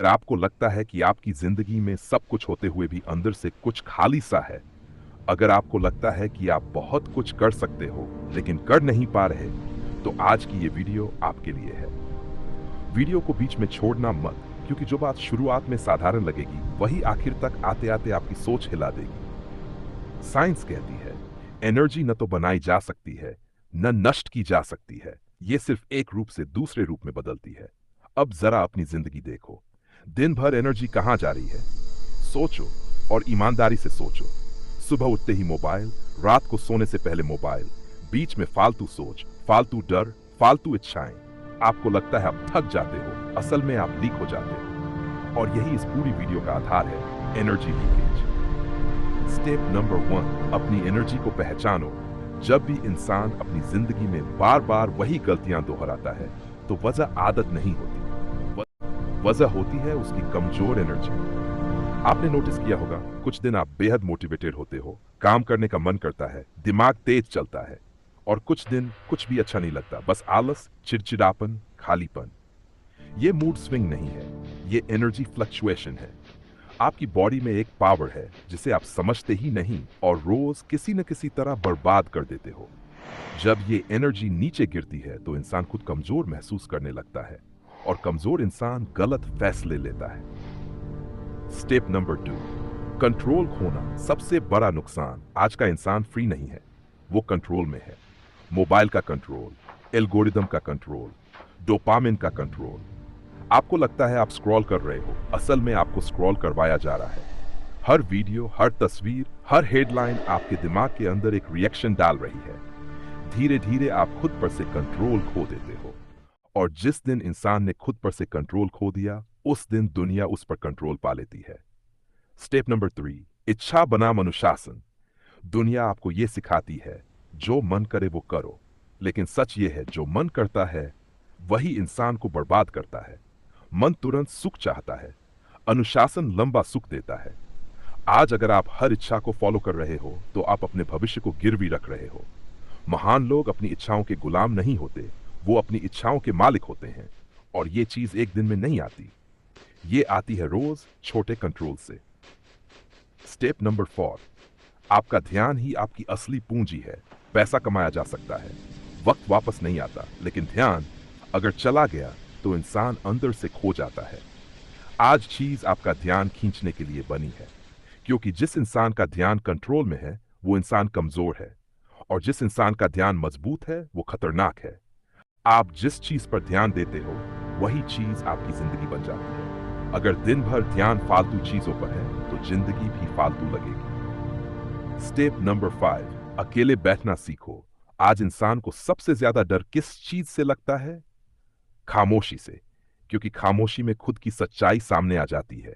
अगर आपको लगता है कि आपकी जिंदगी में सब कुछ होते हुए भी अंदर से कुछ खाली सा है, अगर आपको लगता है कि आप बहुत कुछ कर सकते हो लेकिन कर नहीं पा रहे, तो आज की ये वीडियो आपके लिए है। वीडियो को बीच में छोड़ना मत, क्योंकि जो बात शुरुआत में साधारण लगेगी वही आखिर तक आते आते आपकी सोच हिला देगी। साइंस कहती है, एनर्जी न तो बनाई जा सकती है न नष्ट की जा सकती है, ये सिर्फ एक रूप से दूसरे रूप में बदलती है। अब जरा अपनी जिंदगी देखो, दिन भर एनर्जी कहां जा रही है? सोचो, और ईमानदारी से सोचो। सुबह उठते ही मोबाइल, रात को सोने से पहले मोबाइल, बीच में फालतू सोच, फालतू डर, फालतू इच्छाएं। आपको लगता है आप थक जाते हो, असल में आप लीक हो जाते हो। और यही इस पूरी वीडियो का आधार है, एनर्जी लीकेज। स्टेप नंबर 1, अपनी एनर्जी को पहचानो। जब भी इंसान अपनी जिंदगी में बार बार वही गलतियां दोहराता है, तो वजह आदत नहीं होती, वजह होती है उसकी कमजोर एनर्जी। आपने नोटिस किया होगा, कुछ दिन आप बेहद मोटिवेटेड होते हो, काम करने का मन करता है, दिमाग तेज चलता है, और कुछ दिन कुछ भी अच्छा नहीं लगता, बस आलस, चिड़चिड़ापन, खालीपन। ये मूड स्विंग नहीं है, ये एनर्जी फ्लक्चुएशन है। आपकी बॉडी में एक पावर है जिसे आप समझते ही नहीं और रोज किसी न किसी तरह बर्बाद कर देते हो। जब ये एनर्जी नीचे गिरती है तो इंसान खुद कमजोर महसूस करने लगता है, और कमजोर इंसान गलत फैसले लेता है। स्टेप नंबर 2, कंट्रोल खोना। सबसे बड़ा नुकसान, आज का इंसान फ्री नहीं है, वो कंट्रोल में है। मोबाइल का कंट्रोल, एल्गोरिदम का कंट्रोल, डोपामिन का कंट्रोल। आपको लगता है आप स्क्रॉल कर रहे हो, असल में आपको स्क्रॉल करवाया जा रहा है। हर वीडियो, हर तस्वीर, हर हेडलाइन आपके दिमाग के अंदर एक रिएक्शन डाल रही है। धीरे धीरे आप खुद पर से कंट्रोल खो देते हो, और जिस दिन इंसान ने खुद पर से कंट्रोल खो दिया, उस दिन दुनिया उस पर कंट्रोल पा लेती है। स्टेप नंबर 3, इच्छा बनाम अनुशासन। दुनिया आपको यह सिखाती है, जो मन करे वो करो, लेकिन सच ये है, जो मन करता है वही इंसान को बर्बाद करता है। मन तुरंत सुख चाहता है, अनुशासन लंबा सुख देता है। आज अगर आप हर इच्छा को फॉलो कर रहे हो, तो आप अपने भविष्य को गिरवी रख रहे हो। महान लोग अपनी इच्छाओं के गुलाम नहीं होते, वो अपनी इच्छाओं के मालिक होते हैं। और ये चीज एक दिन में नहीं आती, ये आती है रोज छोटे कंट्रोल से। स्टेप नंबर 4, आपका ध्यान ही आपकी असली पूंजी है। पैसा कमाया जा सकता है, वक्त वापस नहीं आता, लेकिन ध्यान अगर चला गया तो इंसान अंदर से खो जाता है। आज चीज आपका ध्यान खींचने के लिए बनी है, क्योंकि जिस इंसान का ध्यान कंट्रोल में है वो इंसान कमजोर है, और जिस इंसान का ध्यान मजबूत है वो खतरनाक है। आप जिस चीज पर ध्यान देते हो वही चीज आपकी जिंदगी बन जाती है। अगर दिन भर ध्यान फालतू चीजों पर है तो जिंदगी भी फालतू लगेगी। स्टेप नंबर 5, अकेले बैठना सीखो। आज इंसान को सबसे ज्यादा डर किस चीज से लगता है? खामोशी से, क्योंकि खामोशी में खुद की सच्चाई सामने आ जाती है।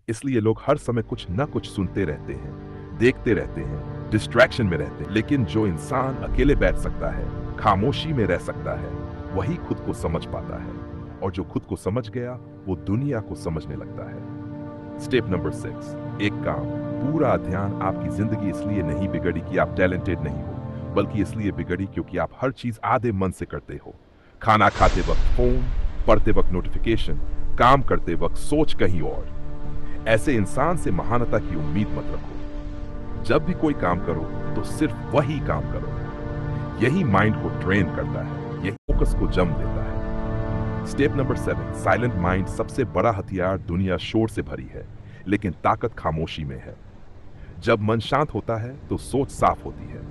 इसलिए लोग हर समय कुछ न कुछ सुनते रहते हैं, देखते रहते हैं, डिस्ट्रैक्शन में रहते हैं। लेकिन जो इंसान अकेले बैठ सकता है, खामोशी में रह सकता है, वही खुद को समझ पाता है, और जो खुद को समझ गया वो दुनिया को समझने लगता है। स्टेप नंबर 6, एक काम। पूरा ध्यान आपकी जिंदगी इसलिए नहीं बिगड़ी कि आप टैलेंटेड नहीं हो, बल्कि इसलिए बिगड़ी क्योंकि आप हर चीज आधे मन से करते हो। खाना खाते वक्त फोन, पढ़ते वक्त नोटिफिकेशन, काम करते वक्त सोच कहीं और। ऐसे इंसान से महानता की उम्मीद मत रखो। जब भी कोई काम करो तो सिर्फ वही काम करो। यही माइंड को ट्रेन करता है, यही फोकस को जम देता है। Step number 7, silent mind. सबसे बड़ा हथियार। दुनिया शोर से भरी है, लेकिन ताकत खामोशी में है। जब मन शांत होता है तो सोच साफ होती है,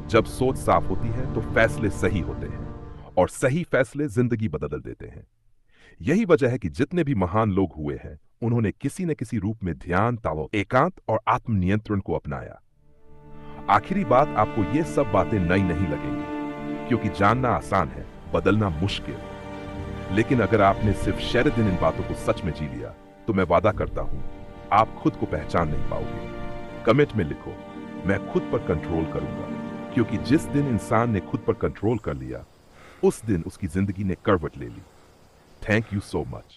जब सोच साफ होती है तो फैसले सही होते हैं, और सही फैसले जिंदगी बदल देते हैं। यही वजह है कि जितने भी महान लोग हुए हैं, उन्होंने किसी न किसी रूप में ध्यान, ताओ, एकांत और आत्मनियंत्रण को अपनाया। आखिरी बात, आपको ये सब बातें नई नहीं लगेंगी, क्योंकि जानना आसान है, बदलना मुश्किल। लेकिन अगर आपने सिर्फ शहर दिन इन बातों को सच में जी लिया, तो मैं वादा करता हूं, आप खुद को पहचान नहीं पाओगे। कमेंट में लिखो, मैं खुद पर कंट्रोल करूंगा, क्योंकि जिस दिन इंसान ने खुद पर कंट्रोल कर लिया, उस दिन उसकी जिंदगी ने करवट ले ली। Thank you so much.